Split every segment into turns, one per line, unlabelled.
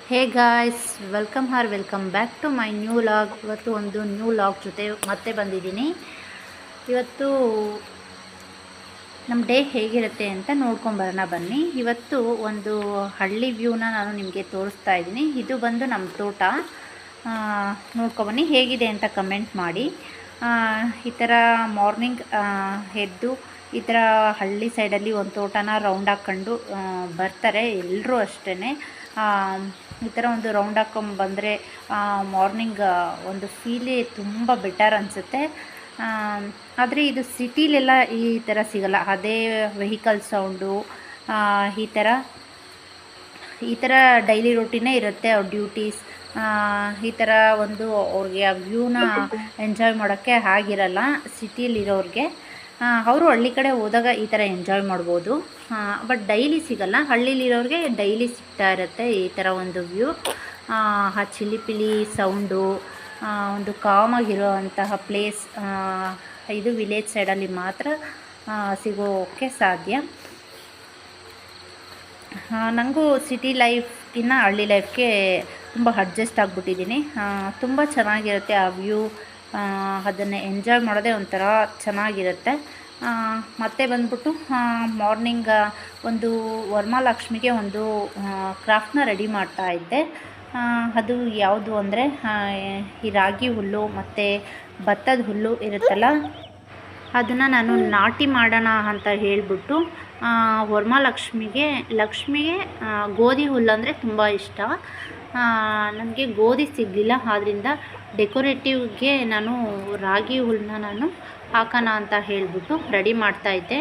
Hey guys, welcome back to my new vlog. ಇವತ್ತು ಒಂದು new log ಜೊತೆ ಮತ್ತೆ ಬಂದಿದ್ದೀನಿ. ಇವತ್ತು ನಮ್ಮ ಡೇ ಹೇಗಿರುತ್ತೆ ಅಂತ ನೋಡ್ಕೊಂಬರೋಣ ಬನ್ನಿ. ಇವತ್ತು ಒಂದು ಹಳ್ಳಿ ವ್ಯೂನ ನಾನು ನಿಮಗೆ ತೋರಿಸ್ತಾ ಇದ್ದೀನಿ. ಇದು ಬಂದು ನಮ್ಮ ತೋಟ. ನೋಡ್ಕೊಬನ್ನಿ, ಹೇಗಿದೆ ಅಂತ ಕಮೆಂಟ್ ಮಾಡಿ. ಈ ಥರ ಮಾರ್ನಿಂಗ್ ಎದ್ದು ಈ ಥರ ಹಳ್ಳಿ ಸೈಡಲ್ಲಿ ಒಂದು ತೋಟನ ರೌಂಡ್ ಹಾಕ್ಕೊಂಡು ಬರ್ತಾರೆ ಎಲ್ಲರೂ ಅಷ್ಟೇ. ಈ ಥರ ಒಂದು ರೌಂಡ್ ಹಾಕ್ಕೊಂಡು ಬಂದರೆ ಮಾರ್ನಿಂಗ್ ಒಂದು ಫೀಲೇ ತುಂಬ ಬೆಟರ್ ಅನಿಸುತ್ತೆ. ಆದರೆ ಇದು ಸಿಟಿಲೆಲ್ಲ ಈ ಥರ ಸಿಗಲ್ಲ. ಅದೇ ವೆಹಿಕಲ್ ಸೌಂಡು, ಈ ಥರ ಡೈಲಿ ರೂಟೀನೇ ಇರುತ್ತೆ ಅವ್ರ ಡ್ಯೂಟೀಸ್. ಈ ಥರ ಒಂದು ಅವ್ರಿಗೆ ಆ ವ್ಯೂನ ಎಂಜಾಯ್ ಮಾಡೋಕ್ಕೆ ಆಗಿರಲ್ಲ ಸಿಟಿಲಿರೋರಿಗೆ. ಅವರು ಹಳ್ಳಿ ಕಡೆ ಹೋದಾಗ ಈ ಥರ ಎಂಜಾಯ್ ಮಾಡ್ಬೋದು, ಬಟ್ ಡೈಲಿ ಸಿಗಲ್ಲ. ಹಳ್ಳಿಲಿರೋರಿಗೆ ಡೈಲಿ ಸಿಗ್ತಾ ಇರುತ್ತೆ ಈ ಥರ ಒಂದು ವ್ಯೂ. ಆ ಚಿಲಿಪಿಲಿ ಸೌಂಡು, ಒಂದು ಕಾಮಾಗಿರೋ ಅಂತಹ ಪ್ಲೇಸ್ ಇದು ವಿಲೇಜ್ ಸೈಡಲ್ಲಿ ಮಾತ್ರ ಸಿಗೋಕ್ಕೆ ಸಾಧ್ಯ. ನನಗೂ ಸಿಟಿ ಲೈಫ್ಗಿನ್ನ ಹಳ್ಳಿ ಲೈಫ್ಗೆ ತುಂಬ ಅಡ್ಜಸ್ಟ್ ಆಗಿಬಿಟ್ಟಿದ್ದೀನಿ. ತುಂಬ ಚೆನ್ನಾಗಿರುತ್ತೆ ಆ ವ್ಯೂ. ಅದನ್ನು ಎಂಜಾಯ್ ಮಾಡೋದೇ ಒಂಥರ ಚೆನ್ನಾಗಿರುತ್ತೆ. ಮತ್ತು ಬಂದ್ಬಿಟ್ಟು ಮಾರ್ನಿಂಗ್ ಒಂದು ವರಮಹಾಲಕ್ಷ್ಮಿಗೆ ಒಂದು ಕ್ರಾಫ್ಟ್ನ ರೆಡಿ ಮಾಡ್ತಾ ಇದ್ದೆ. ಅದು ಯಾವುದು ಅಂದರೆ ಈ ರಾಗಿ ಹುಲ್ಲು ಮತ್ತು ಭತ್ತದ ಹುಲ್ಲು ಇರುತ್ತಲ್ಲ, ಅದನ್ನು ನಾನು ನಾಟಿ ಮಾಡೋಣ ಅಂತ ಹೇಳಿಬಿಟ್ಟು ವರಮಹಾಲಕ್ಷ್ಮಿಗೆ ಗೋಧಿ ಹುಲ್ಲು ಅಂದರೆ ತುಂಬ ಇಷ್ಟ. ನನಗೆ ಗೋಧಿ ಸಿಗಲಿಲ್ಲ, ಆದ್ದರಿಂದ ಡೆಕೋರೇಟಿವ್ಗೆ ನಾನು ರಾಗಿ ಹುಲ್ಲನ್ನ ನಾನು ಹಾಕೋಣ ಅಂತ ಹೇಳಿಬಿಟ್ಟು ರೆಡಿ ಮಾಡ್ತಾಯಿದ್ದೆ.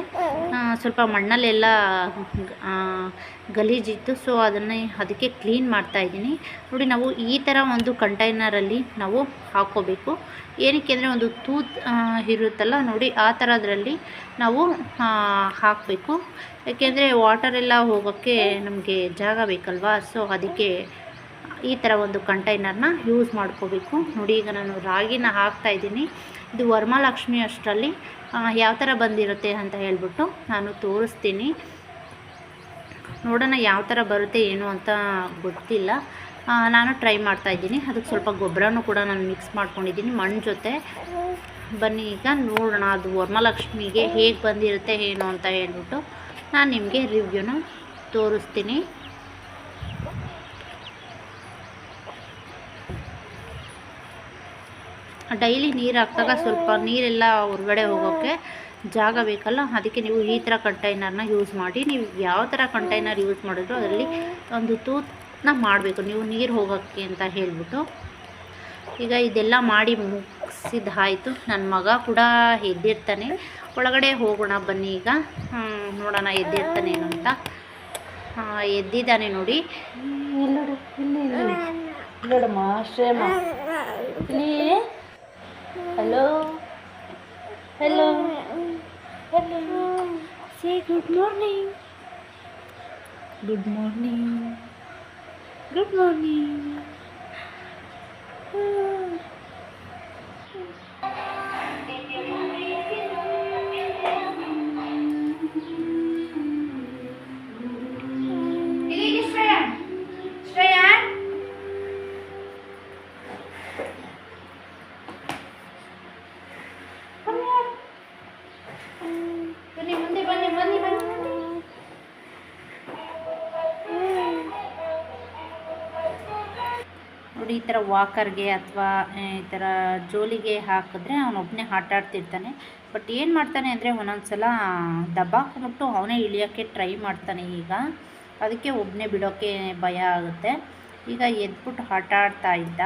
ಸ್ವಲ್ಪ ಮಣ್ಣಲ್ಲೆಲ್ಲ ಗಲೀಜಿತ್ತು, ಸೊ ಅದಕ್ಕೆ ಕ್ಲೀನ್ ಮಾಡ್ತಾಯಿದ್ದೀನಿ. ನೋಡಿ, ನಾವು ಈ ಥರ ಒಂದು ಕಂಟೈನರಲ್ಲಿ ನಾವು ಹಾಕ್ಕೋಬೇಕು. ಏನಕ್ಕೆ ಅಂದರೆ ಒಂದು ತೂತ್ ಇರುತ್ತಲ್ಲ ನೋಡಿ, ಆ ಥರದ್ರಲ್ಲಿ ನಾವು ಹಾಕಬೇಕು. ಯಾಕೆಂದರೆ ವಾಟರೆಲ್ಲ ಹೋಗೋಕ್ಕೆ ನಮಗೆ ಜಾಗ ಬೇಕಲ್ವಾ, ಸೊ ಅದಕ್ಕೆ ಈ ಥರ ಒಂದು ಕಂಟೈನರ್ನ ಯೂಸ್ ಮಾಡ್ಕೋಬೇಕು. ನೋಡಿ, ಈಗ ನಾನು ರಾಗಿನ ಹಾಕ್ತಾಯಿದ್ದೀನಿ. ಇದು ವರಮಹಾಲಕ್ಷ್ಮಿ ಅಷ್ಟರಲ್ಲಿ ಯಾವ ಥರ ಬಂದಿರುತ್ತೆ ಅಂತ ಹೇಳ್ಬಿಟ್ಟು ನಾನು ತೋರಿಸ್ತೀನಿ. ನೋಡೋಣ ಯಾವ ಥರ ಬರುತ್ತೆ ಏನು ಅಂತ ಗೊತ್ತಿಲ್ಲ. ನಾನು ಟ್ರೈ ಮಾಡ್ತಾಯಿದ್ದೀನಿ. ಅದಕ್ಕೆ ಸ್ವಲ್ಪ ಗೊಬ್ಬರನೂ ಕೂಡ ನಾನು ಮಿಕ್ಸ್ ಮಾಡ್ಕೊಂಡಿದ್ದೀನಿ ಮಣ್ಣು ಜೊತೆ. ಬನ್ನಿ ಈಗ ನೋಡೋಣ ಅದು ವರಮಹಾಲಕ್ಷ್ಮಿಗೆ ಹೇಗೆ ಬಂದಿರುತ್ತೆ ಏನು ಅಂತ ಹೇಳ್ಬಿಟ್ಟು ನಾನು ನಿಮಗೆ ರಿವ್ಯೂನ ತೋರಿಸ್ತೀನಿ. ಡೈಲಿ ನೀರು ಹಾಕಿದಾಗ ಸ್ವಲ್ಪ ನೀರೆಲ್ಲ ಹೊರಗಡೆ ಹೋಗೋಕ್ಕೆ ಜಾಗ ಬೇಕಲ್ಲ, ಅದಕ್ಕೆ ನೀವು ಈ ಥರ ಕಂಟೈನರ್ನ ಯೂಸ್ ಮಾಡಿ. ನೀವು ಯಾವ ಥರ ಕಂಟೈನರ್ ಯೂಸ್ ಮಾಡಿದ್ರು ಅದರಲ್ಲಿ ಒಂದು ತೂತನ್ನ ಮಾಡಬೇಕು ನೀವು ನೀರು ಹೋಗೋಕ್ಕೆ ಅಂತ ಹೇಳಿಬಿಟ್ಟು. ಈಗ ಇದೆಲ್ಲ ಮಾಡಿ ಮುಗಿಸಿದ್ದಾಯಿತು. ನನ್ನ ಮಗ ಕೂಡ ಎದ್ದಿರ್ತಾನೆ. ಒಳಗಡೆ ಹೋಗೋಣ ಬನ್ನಿ. ಈಗ ನೋಡೋಣ ಎದ್ದಿರ್ತಾನೆ ಏನು ಅಂತ. ಎದ್ದಿದ್ದಾನೆ ನೋಡಿ. ನೋಡಮ್ಮ ಶ್ರೇಮ, ಇಲ್ಲಿ hello say good morning. ನೋಡಿ, ಈ ಥರ ವಾಕರ್ಗೆ ಅಥವಾ ಈ ಥರ ಜೋಲಿಗೆ ಹಾಕಿದ್ರೆ ಅವನೊಬ್ಬನೇ ಆಟ ಆಡ್ತಿರ್ತಾನೆ. ಬಟ್ ಏನು ಮಾಡ್ತಾನೆ ಅಂದರೆ ಒಂದೊಂದು ಸಲ ದಬ್ಬಾಕೊಂಬಿಟ್ಟು ಅವನೇ ಇಳಿಯೋಕ್ಕೆ ಟ್ರೈ ಮಾಡ್ತಾನೆ. ಈಗ ಅದಕ್ಕೆ ಒಬ್ಬನೇ ಬಿಡೋಕ್ಕೆ ಭಯ ಆಗುತ್ತೆ. ಈಗ ಎದ್ಬಿಟ್ಟು ಆಟ ಆಡ್ತಾ ಇದ್ದ.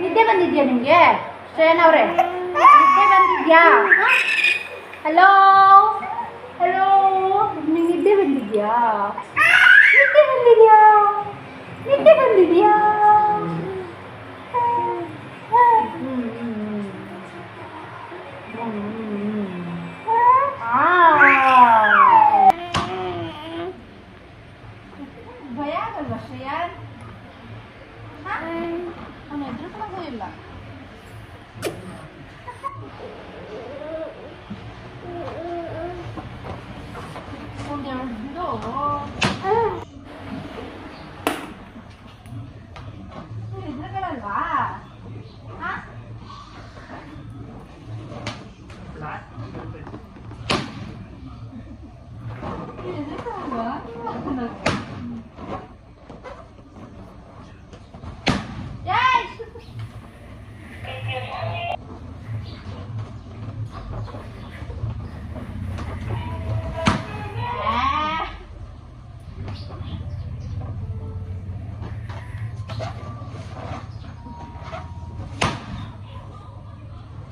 ನಿದ್ದೆ ಬಂದಿದ್ಯಾ ನಿಮಗೆ ಶ್ರೇಯನ್ ಅವರೇ? ನಿದ್ದೆ ಬಂದಿದ್ಯಾ? ಹಲೋ, ನಿಮಗೆ ನಿದ್ದೆ ಬಂದಿದ್ಯಾ? ಭಯ ಆಗಲ್ವಾ ಶ್ರೇಯನ್? ಅವನು ಎದುರು ಇಲ್ಲ. ಹೆದರ್ಗಳಲ್ವಾ?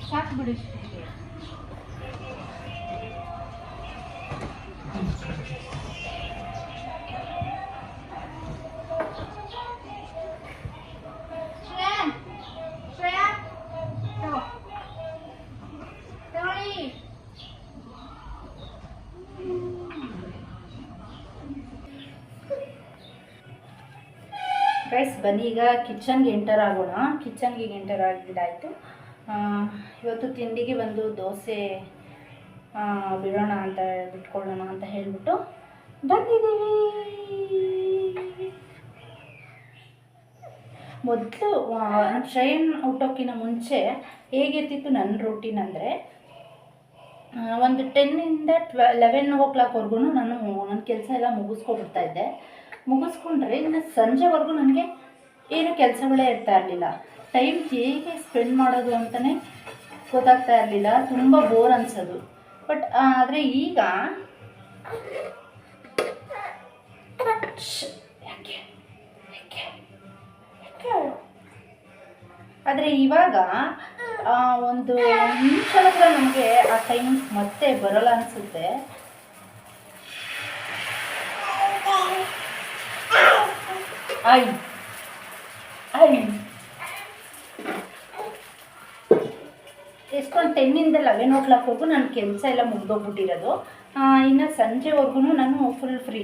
ಸಾಕು ಬಿಡಿ. ಗೈಸ್ ಬನ್ನಿ ಈಗ ಕಿಚನ್ಗೆ ಎಂಟರ್ ಆಗೋಣ. ಕಿಚನ್ಗೆ ಎಂಟರ್ ಆಗಿದ್ದಾಯಿತು. ಇವತ್ತು ತಿಂಡಿಗೆ ಒಂದು ದೋಸೆ ಬಿಡೋಣ ಅಂತ ಬಿಟ್ಕೊಳ್ಳೋಣ ಅಂತ ಹೇಳಿಬಿಟ್ಟು ಬಂದಿದ್ದೀವಿ. ಮೊದಲು ಟ್ರೈನ್ ಹುಟ್ಟೋಕ್ಕಿಂತ ಮುಂಚೆ ಹೇಗಿರ್ತಿತ್ತು ನನ್ನ ರೂಟೀನ್ ಅಂದರೆ, ಒಂದು 10ಇಂದ 11 ನಾನು ನನ್ನ ಕೆಲಸ ಎಲ್ಲ ಮುಗಿಸ್ಕೊಬಿಡ್ತಾಯಿದ್ದೆ. ಮುಗಿಸ್ಕೊಂಡ್ರೆ ಇನ್ನು ಸಂಜೆವರೆಗೂ ನನಗೆ ಏನು ಕೆಲಸಗಳೇ ಇರ್ತಾ ಇರಲಿಲ್ಲ. ಟೈಮ್ ಹೇಗೆ ಸ್ಪೆಂಡ್ ಮಾಡೋದು ಅಂತಲೇ ಗೊತ್ತಾಗ್ತಾ ಇರಲಿಲ್ಲ. ತುಂಬ ಬೋರ್ ಅನಿಸೋದು. ಬಟ್ ಆದರೆ ಈಗ ಇವಾಗ ಒಂದು ನಿಮಿಷ ಕೂಡ ನಮಗೆ ಆ ಟೈಮ್ ಮತ್ತೆ ಬರೋಲ್ಲ ಅನಿಸುತ್ತೆ. ಎಷ್ಟೊಂದು 10ಇಂದ 11 ನನ್ನ ಕೆಲಸ ಎಲ್ಲ ಮುಗ್ದೋಗ್ಬಿಟ್ಟಿರೋದು. ಇನ್ನು ಸಂಜೆವರೆಗೂ ನಾನು ಫುಲ್ ಫ್ರೀ.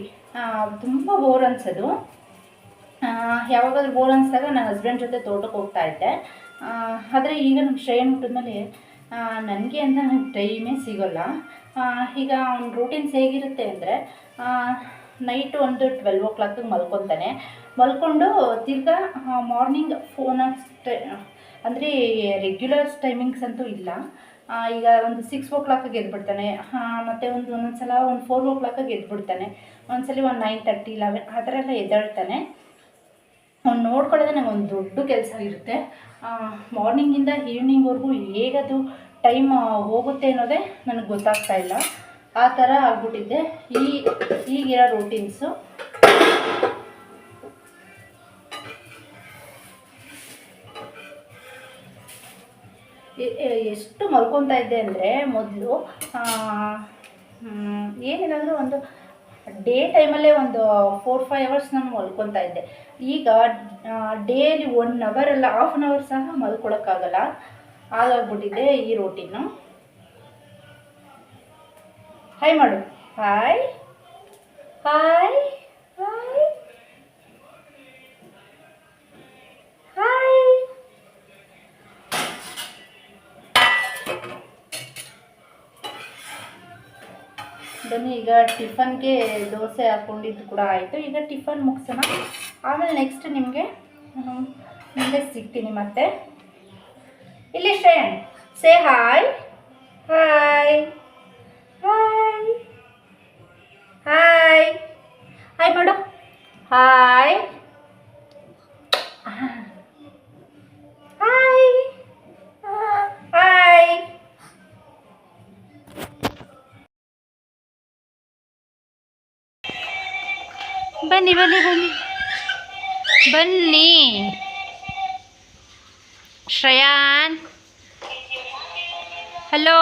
ತುಂಬ ಬೋರ್ ಅನಿಸೋದು. ಯಾವಾಗಾದ್ರೂ ಬೋರ್ ಅನಿಸಿದಾಗ ನನ್ನ ಹಸ್ಬೆಂಡ್ ಜೊತೆ ತೋಟಕ್ಕೆ ಹೋಗ್ತಾಯಿದ್ದೆ. ಆದರೆ ಈಗ ನಮ್ಮ ಟ್ರೈನ್ ಹುಟ್ಟಿದ್ಮೇಲೆ ನನಗೆ ಅಂತ ನನಗೆ ಟೈಮೇ ಸಿಗೋಲ್ಲ. ಈಗ ಅವ್ನ ರೂಟೀನ್ಸ್ ಹೇಗಿರುತ್ತೆ ಅಂದರೆ, ನೈಟು ಒಂದು 12 o'clock ಮಲ್ಕೊತಾನೆ. ಮಲ್ಕೊಂಡು ತಿರ್ಗಾ ಮಾರ್ನಿಂಗ್ ಅಂದರೆ ರೆಗ್ಯುಲರ್ ಟೈಮಿಂಗ್ಸ್ ಅಂತೂ ಇಲ್ಲ. ಈಗ ಒಂದು 6 o'clock ಎದ್ಬಿಡ್ತಾನೆ. ಮತ್ತು ಒಂದೊಂದು ಸಲ ಒಂದು 4 o'clock ಎದ್ಬಿಡ್ತಾನೆ. ಒಂದ್ಸಲ ಒಂದು 9:30, 11 ಆ ಥರ ಎಲ್ಲ ಎದ್ದೇಳ್ತಾನೆ. ಅವ್ನು ನೋಡ್ಕೊಳ್ಳೋದೇ ನನಗೆ ಒಂದು ದೊಡ್ಡ ಕೆಲಸ ಇರುತ್ತೆ. ಮಾರ್ನಿಂಗಿಂದ ಈವ್ನಿಂಗ್ವರೆಗೂ ಹೇಗದು ಟೈಮ್ ಹೋಗುತ್ತೆ ಅನ್ನೋದೇ ನನಗೆ ಗೊತ್ತಾಗ್ತಾ ಇಲ್ಲ. ಆ ಥರ ಆಗ್ಬಿಟ್ಟಿದ್ದೆ ಈಗಿರೋ ರೂಟೀನ್ಸು. ಎಷ್ಟು ಮಲ್ಕೊತಾ ಇದ್ದೆ ಅಂದರೆ, ಮೊದಲು ಏನಿಲ್ಲಾಂದರೂ ಒಂದು ಡೇ ಟೈಮಲ್ಲೇ ಒಂದು 4-5 hours ನಾನು ಮಲ್ಕೊತಾ ಇದ್ದೆ. ಈಗ ಡೇಲಿ 1 hour ಅಲ್ಲ, ½ an hour ಸಹ ಮಲ್ಕೊಳಕ್ಕಾಗಲ್ಲ. ಹಾಗಾಗ್ಬಿಟ್ಟಿದೆ ಈ ರೂಟೀನು. ಹಾಯ್ ಮಾಡು. Hi hi hi hi. ಬನ್ನಿ ಈಗ ಟಿಫನ್ಗೆ ದೋಸೆ ಹಾಕ್ಕೊಂಡಿದ್ದು ಕೂಡ ಆಯಿತು. ಈಗ ಟಿಫನ್ ಮುಗಿಸೋಣ, ಆಮೇಲೆ ನೆಕ್ಸ್ಟ್ ನಿಮಗೆ ಮುಂದೆ ಸಿಗ್ತೀನಿ ಮತ್ತೆ. ಇಲ್ಲಿ Shreyan say hi hi hi hi hi ಮಾಡು. Hi hi hi. ಬನ್ನಿ ಬನ್ನಿ ಬನ್ನಿ ಬನ್ನಿ. ಶ್ರೇಯಾನ್ ಹಲೋ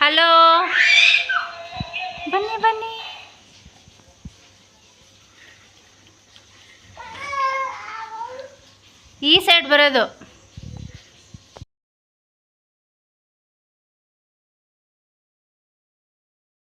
ಹಲೋ, ಬನ್ನಿ ಬನ್ನಿ. ಈ ಸೈಡ್ ಬರೋದು.